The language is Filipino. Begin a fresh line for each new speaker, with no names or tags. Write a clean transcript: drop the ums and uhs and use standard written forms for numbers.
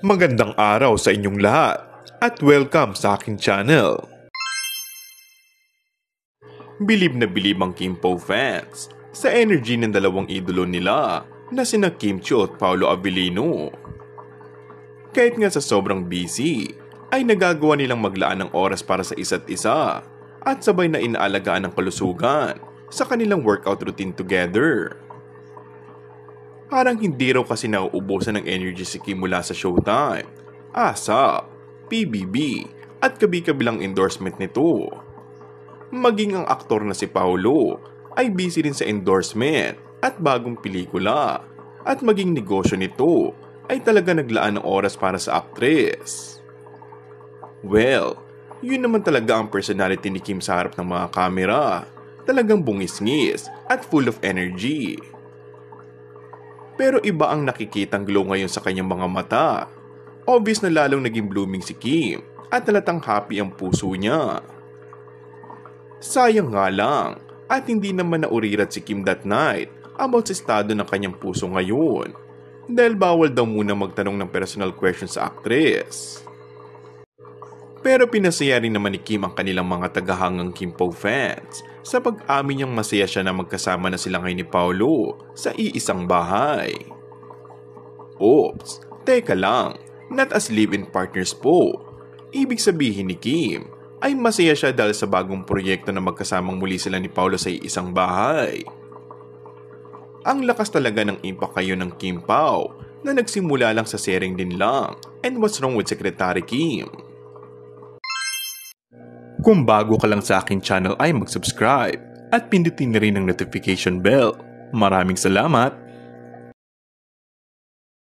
Magandang araw sa inyong lahat at welcome sa aking channel. Bilib na bilib ang Kim Pao fans sa energy ng dalawang idolo nila na sina Kim Chiu at Paolo Avellino. Kahit nga sa sobrang busy, ay nagagawa nilang maglaan ng oras para sa isa't isa at sabay na inaalagaan ng kalusugan sa kanilang workout routine together. Parang hindi raw kasi nauubusan ng energy si Kim mula sa Showtime, ASAP, PBB at kabi-kabilang endorsement nito. Maging ang aktor na si Paolo ay busy rin sa endorsement at bagong pelikula at maging negosyo nito ay talaga naglaan ng oras para sa aktres. Well, yun naman talaga ang personality ni Kim sa harap ng mga kamera, talagang bungis-ngis at full of energy. Pero iba ang nakikitang glow ngayon sa kanyang mga mata. Obvious na lalong naging blooming si Kim at talatang happy ang puso niya. Sayang nga lang at hindi naman naurirat si Kim that night about sa estado ng kanyang puso ngayon dahil bawal daw muna magtanong ng personal questions sa aktres. Pero pinasaya rin naman ni Kim ang kanilang mga tagahangang Kim Pao fans sa pag-amin niyang masaya siya na magkasama na sila ngayon ni Paolo sa iisang bahay. Oops, teka lang, not as live-in partners po. Ibig sabihin ni Kim ay masaya siya dahil sa bagong proyekto na magkasamang muli sila ni Paolo sa iisang bahay. Ang lakas talaga ng impact kayo ng Kim Pao na nagsimula lang sa sharing din lang and what's wrong with Secretary Kim? Kung bago ka lang sa akin channel ay mag-subscribe at pindutin na rin ang notification bell. Maraming salamat!